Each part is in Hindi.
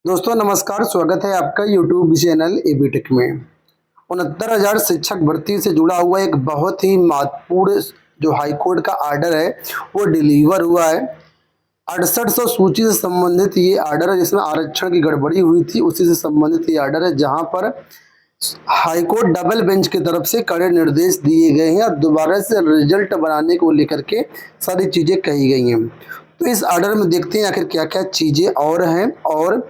दोस्तों नमस्कार, स्वागत है आपका यूट्यूब चैनल एबीटेक में। 69,000 शिक्षक भर्ती से जुड़ा हुआ एक बहुत ही महत्वपूर्ण जो हाईकोर्ट का आर्डर है वो डिलीवर हुआ है। 6800 सूची से संबंधित ये आर्डर है जिसमें आरक्षण की गड़बड़ी हुई थी, उसी से संबंधित ये आर्डर है जहां पर हाईकोर्ट डबल बेंच की तरफ से कड़े निर्देश दिए गए हैं और दोबारा से रिजल्ट बनाने को लेकर के सारी चीज़ें कही गई हैं। तो इस आर्डर में देखते हैं आखिर क्या क्या चीज़ें और हैं और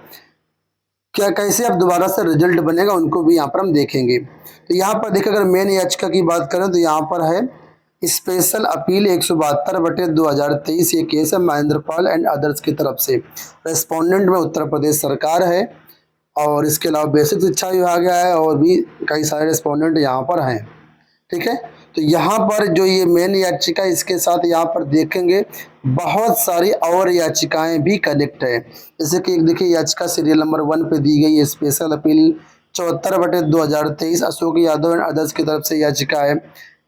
क्या कैसे अब दोबारा से रिजल्ट बनेगा उनको भी यहाँ पर हम देखेंगे। तो यहाँ पर देखिए, अगर मेन याचिका की बात करें तो यहाँ पर है स्पेशल अपील 172/2023। ये केस है महेंद्र पाल एंड अदर्स की तरफ से। रेस्पोंडेंट में उत्तर प्रदेश सरकार है और इसके अलावा बेसिक शिक्षा विभाग है और भी कई सारे रेस्पोंडेंट यहाँ पर हैं। ठीक है, तो यहाँ पर जो ये मेन याचिका इसके साथ यहाँ पर देखेंगे बहुत सारी और याचिकाएं भी कनेक्ट है। जैसे कि एक देखिए, याचिका सीरियल नंबर 1 पे दी गई है special appeal 74/2023 Ashok Yadav and others की तरफ से याचिका है।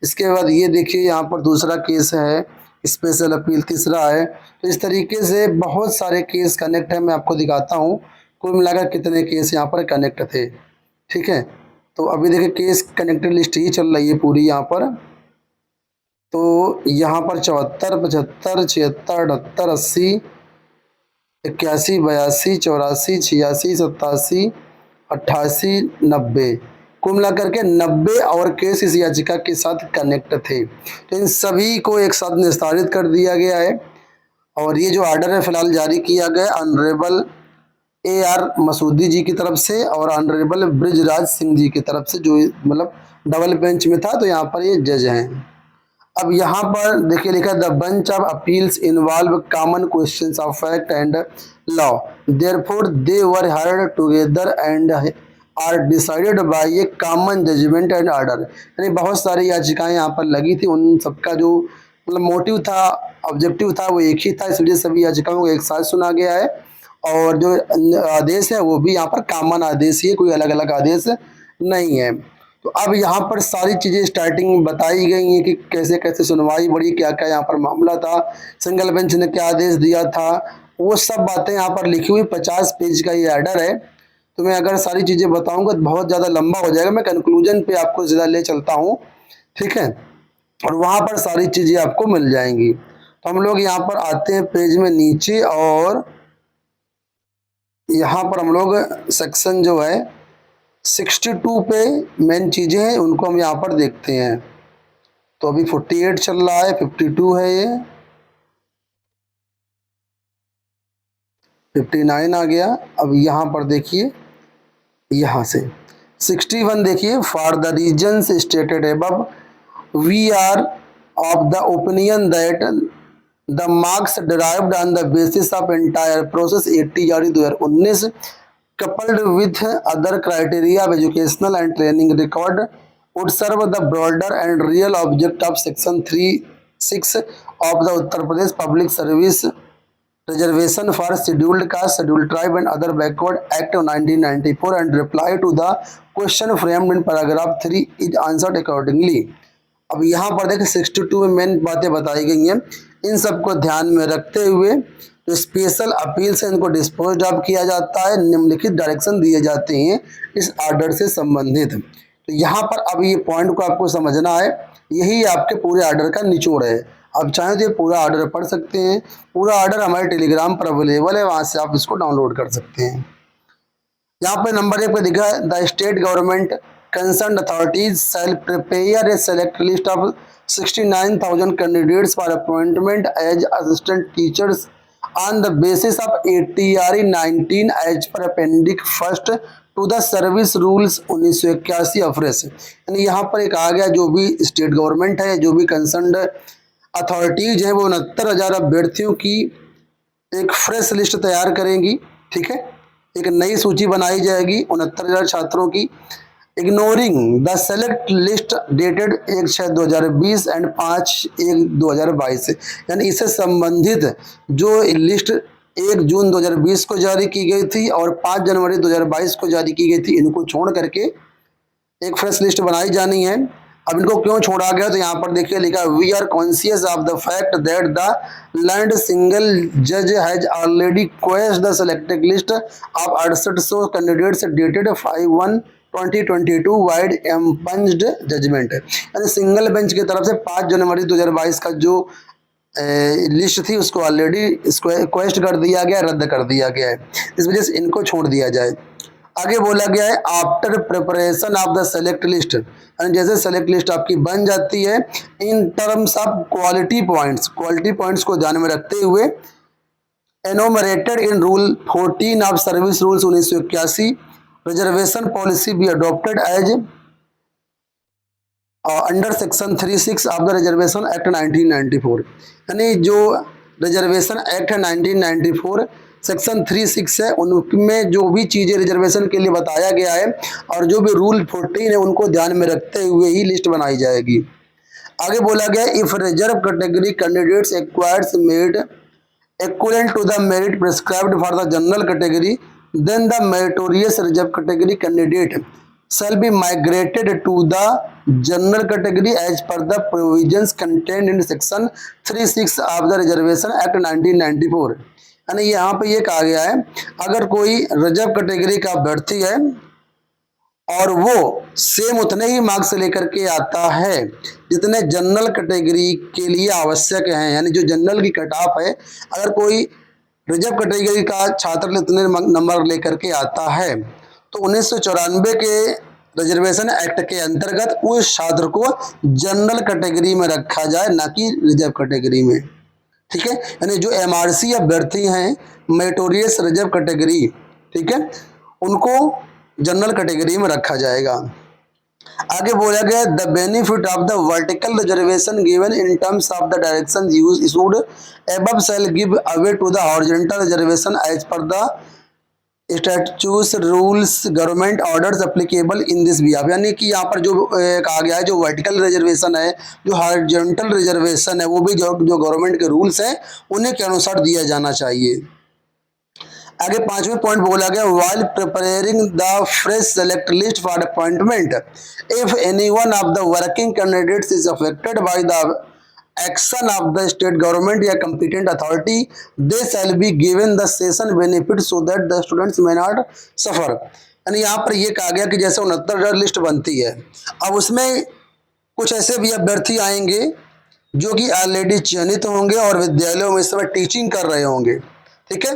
इसके बाद ये देखिए यहाँ पर दूसरा केस है स्पेशल अपील, तीसरा है। तो इस तरीके से बहुत सारे केस कनेक्ट है। मैं आपको दिखाता हूँ कुल मिलाकर कितने केस यहाँ पर कनेक्ट थे। ठीक है, तो अभी देखिए केस कनेक्टेड लिस्ट ही चल रही है पूरी यहाँ पर। तो यहाँ पर 74, 75, 76, 78, 80, 81, 82, 84, 86, 87, 88, 90, कुल मिलाकर के 90 और केस इस याचिका के साथ कनेक्ट थे। तो इन सभी को एक साथ निस्तारित कर दिया गया है और ये जो ऑर्डर है फिलहाल जारी किया गया ऑनरेबल AR मसूदी जी की तरफ से और ऑनरेबल ब्रिजराज सिंह जी की तरफ से, जो मतलब डबल बेंच में था। तो यहाँ पर ये जज हैं। अब यहाँ पर देखिए लिखा the bunch of appeals involve common questions of fact and law, therefore they were heard together and are decided by a common judgment and order. यानी बहुत सारी याचिकाएं यहाँ पर लगी थी, उन सबका जो मतलब मोटिव था, ऑब्जेक्टिव था, वो एक ही था। इस वजह से सभी याचिकाओं को एक साथ सुना गया है और जो आदेश है वो भी यहाँ पर कॉमन आदेश ही है, कोई अलग अलग आदेश नहीं है। तो अब यहाँ पर सारी चीज़ें स्टार्टिंग में बताई गई हैं कि कैसे कैसे सुनवाई बढ़ी, क्या क्या यहाँ पर मामला था, सिंगल बेंच ने क्या आदेश दिया था, वो सब बातें यहाँ पर लिखी हुई। 50 पेज का ये आर्डर है। तो मैं अगर सारी चीज़ें बताऊँगा तो बहुत ज़्यादा लंबा हो जाएगा। मैं कंक्लूजन पे आपको ज़्यादा ले चलता हूँ, ठीक है, और वहाँ पर सारी चीज़ें आपको मिल जाएंगी। तो हम लोग यहाँ पर आते हैं पेज में नीचे और यहाँ पर हम लोग सेक्शन जो है 62 पे मेन चीज़ें हैं उनको हम यहाँ पर देखते हैं। तो अभी 48 चल रहा है, 52 है, ये 59 आ गया। अब यहाँ पर देखिए, यहाँ से 61 देखिए, for the reasons stated above we are of the opinion that the marks derived on the basis of entire process 80 जारी 2019 coupled with other criteria of educational and training record would serve the broader and real object of section 36 of the Uttar Pradesh Public Service Reservation for Scheduled Caste, Scheduled Tribe and Other Backward Act of 1994 and reply to the question framed in paragraph 3 is answered accordingly। अब यहाँ पर देखिए 62 में मेन बातें बताई गई हैं। इन सबको ध्यान में रखते हुए तो स्पेशल अपील से इनको डिस्पोज ऑफ किया जाता है, निम्नलिखित डायरेक्शन दिए जाते हैं इस ऑर्डर से संबंधित। तो यहाँ पर अब ये पॉइंट को आपको समझना है, यही आपके पूरे ऑर्डर का निचोड़ है। आप चाहें तो ये पूरा ऑर्डर पढ़ सकते हैं। पूरा ऑर्डर हमारे टेलीग्राम पर अवेलेबल है, वहाँ से आप इसको डाउनलोड कर सकते हैं। यहाँ पे नंबर 1 पे दिखा है the state government concerned authorities shall prepare a select list of 69,000 candidates for appointment as assistant teachers on the basis of ATRE 19 as per appendix first to the service rules 1981 afresh। यानी यहाँ पर एक आ गया, जो भी स्टेट गवर्नमेंट है, जो भी कंसर्न अथॉरिटीज हैं, वो 69,000 अभ्यर्थियों की एक फ्रेश लिस्ट तैयार करेंगी। ठीक है, एक नई सूची बनाई जाएगी 69,000 छात्रों की, ignoring the select list dated 1/6/2020 and 5/1/2022। यानी इससे संबंधित जो लिस्ट 1 जून 2020 को जारी की गई थी और 5 जनवरी 2022 को जारी की गई थी, इनको छोड़ करके एक फ्रेश लिस्ट बनाई जानी है। अब इनको क्यों छोड़ा गया, तो यहाँ पर देखिए लिखा, we are conscious of the fact that the learned single जज has already question the selected list of 6800 candidates dated 5/1/2022 vide impugned judgment. यानी सिंगल बेंच की तरफ से 5 जनवरी 2022 का जो लिस्ट थी उसको ऑलरेडी क्वेश्चन कर दिया गया, रद्द कर दिया गया है, इस वजह से इनको छोड़ दिया जाए। आगे बोला गया है after preparation of the select list, यानी जैसे सेलेक्ट लिस्ट आपकी बन जाती है, in terms of quality points को ध्यान में रखते हुए enumerated in rule 14 of service rules 1981 reservation policy be adopted as under section 36 of the reservation act 1994। यानी जो रिजर्वेशन एक्ट है 1994 सेक्शन 36 है, उनमें जो भी चीज़ें रिजर्वेशन के लिए बताया गया है और जो भी रूल 14 है उनको ध्यान में रखते हुए ही लिस्ट बनाई जाएगी। आगे बोला गया, if reserve category candidates acquires merit equivalent to the merit prescribed for the general category, then the meritorious reserve category candidate shall be migrated to the general category as per the provisions contained in section 36 of the Reservation Act 1994। यानी यहाँ पे ये कहा गया है, अगर कोई रिजर्व कैटेगरी का अभ्यर्थी है और वो सेम उतने ही मार्क्स लेकर के आता है जितने जनरल कैटेगरी के लिए आवश्यक हैं, यानी जो जनरल की कट ऑफ है, अगर कोई रिजर्व कैटेगरी का छात्र इतने नंबर लेकर के आता है तो 1994 के रिजर्वेशन एक्ट के अंतर्गत उस छात्र को जनरल कैटेगरी में रखा जाए, ना कि रिजर्व कैटेगरी में। ठीक है, यानी जो एमआरसी अभ्यर्थी हैं मेरिटोरियस रिजर्व कैटेगरी, ठीक है, उनको जनरल कैटेगरी में रखा जाएगा। आगे बोला गया, the benefit of the vertical reservation given in terms of the direction use issued above shall give away to the horizontal reservation as per the statutes rules government orders applicable in this behalf. यानी कि यहाँ पर जो कहा गया है, जो वर्टिकल रिजर्वेशन है, जो हॉरिजॉन्टल रिजर्वेशन है, वो भी जो गवर्नमेंट के रूल्स हैं उन्हीं के अनुसार दिया जाना चाहिए। आगे 5वें पॉइंट बोला गया, while preparing the fresh select list for appointment, if any one of the working candidates is affected by the action of the state government या competent authority, they shall be given the session benefit so that the students may not suffer। यानी यहाँ पर ये कहा गया कि जैसे 69 लिस्ट बनती है, अब उसमें कुछ ऐसे भी अभ्यर्थी आएंगे जो कि ऑलरेडी चयनित होंगे और विद्यालयों में इस समय टीचिंग कर रहे होंगे। ठीक है,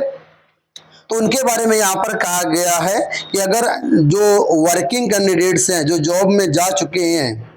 तो उनके बारे में यहाँ पर कहा गया है कि अगर जो वर्किंग कैंडिडेट्स हैं, जो जॉब में जा चुके हैं,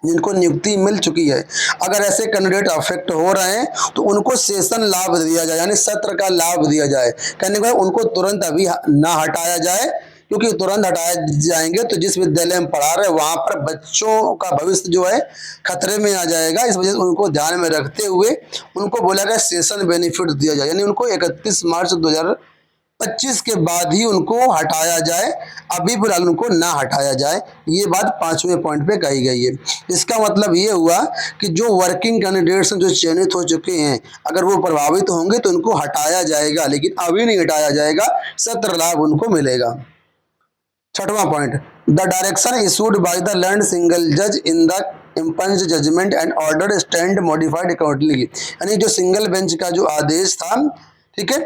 जिनको नियुक्ति मिल चुकी है, अगर ऐसे कैंडिडेट अफेक्ट हो रहे हैं तो उनको सेशन लाभ दिया जाए, यानी सत्र का लाभ दिया जाए। कहने का उनको तुरंत अभी ना हटाया जाए, क्योंकि तुरंत हटाए जाएंगे तो जिस विद्यालय में पढ़ा रहे वहाँ पर बच्चों का भविष्य जो है खतरे में आ जाएगा। इस वजह से उनको ध्यान में रखते हुए उनको बोला गया सेशन बेनिफिट दिया जाए, यानी उनको 31 मार्च 2025 के बाद ही उनको हटाया जाए, अभी फिलहाल उनको ना हटाया जाए। ये बात 5वें पॉइंट पे कही गई है। इसका मतलब ये हुआ कि जो वर्किंग कैंडिडेट्स जो चयनित हो चुके हैं, अगर वो प्रभावित होंगे तो उनको हटाया जाएगा, लेकिन अभी नहीं हटाया जाएगा, सत्र लाभ उनको मिलेगा। 6वां point, the direction issued by the learned single जज in the impugned judgment and order stand modified accordingly. यानी जो सिंगल बेंच का जो आदेश था, ठीक है,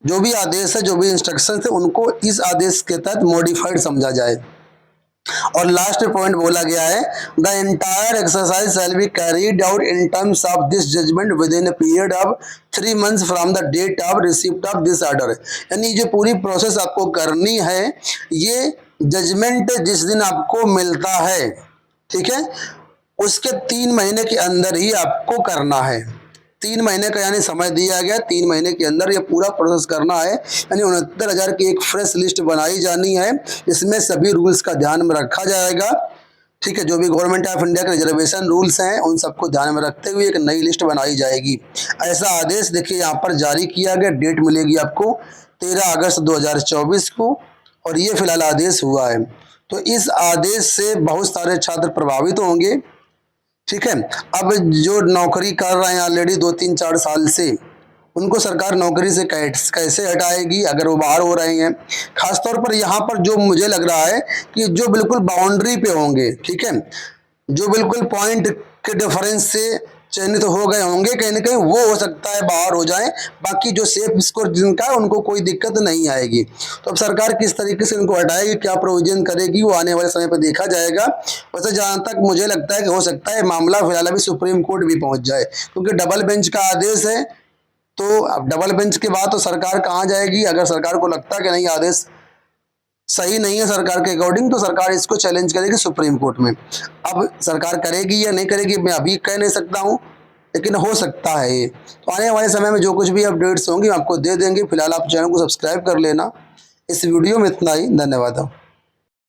जो भी आदेश है, जो भी इंस्ट्रक्शन थे, उनको इस आदेश के तहत मॉडिफाइड समझा जाए। और लास्ट पॉइंट बोला गया है, the entire exercise shall be carried out in terms of this judgment within a period of 3 months from the date of receipt of this order. यानी जो पूरी प्रोसेस आपको करनी है, ये जजमेंट जिस दिन आपको मिलता है, ठीक है, उसके 3 महीने के अंदर ही आपको करना है। 3 महीने का यानी समय दिया गया, 3 महीने के अंदर ये पूरा प्रोसेस करना है। यानी 69,000 की एक फ्रेश लिस्ट बनाई जानी है, इसमें सभी रूल्स का ध्यान में रखा जाएगा। ठीक है, जो भी गवर्नमेंट ऑफ इंडिया के रिजर्वेशन रूल्स हैं उन सबको ध्यान में रखते हुए एक नई लिस्ट बनाई जाएगी। ऐसा आदेश देखिए यहाँ पर जारी किया गया, डेट मिलेगी आपको 13 अगस्त 2024 को, और ये फिलहाल आदेश हुआ है। तो इस आदेश से बहुत सारे छात्र प्रभावित होंगे। ठीक है, अब जो नौकरी कर रहे हैं ऑलरेडी 2-3-4 साल से, उनको सरकार नौकरी से कैसे हटाएगी अगर वो बाहर हो रहे हैं। खासतौर पर यहाँ पर जो मुझे लग रहा है कि जो बिल्कुल बाउंड्री पे होंगे, ठीक है, जो बिल्कुल पॉइंट के डिफरेंस से चयनित हो गए होंगे कहीं ना कहीं वो हो सकता है बाहर हो जाएं, बाकी जो सेफ स्कोर जिनका है उनको कोई दिक्कत नहीं आएगी। तो अब सरकार किस तरीके से इनको हटाएगी, क्या प्रोविजन करेगी, वो आने वाले समय पर देखा जाएगा। वैसे जहाँ तक मुझे लगता है कि हो सकता है मामला फिलहाल अभी सुप्रीम कोर्ट भी पहुंच जाए, क्योंकि डबल बेंच का आदेश है। तो अब डबल बेंच के बाद तो सरकार कहाँ जाएगी, अगर सरकार को लगता है कि नहीं आदेश सही नहीं है सरकार के अकॉर्डिंग, तो सरकार इसको चैलेंज करेगी सुप्रीम कोर्ट में। अब सरकार करेगी या नहीं करेगी मैं अभी कह नहीं सकता हूँ, लेकिन हो सकता है ये। तो आने वाले समय में जो कुछ भी अपडेट्स होंगी आपको दे देंगे। फिलहाल आप चैनल को सब्सक्राइब कर लेना। इस वीडियो में इतना ही, धन्यवाद।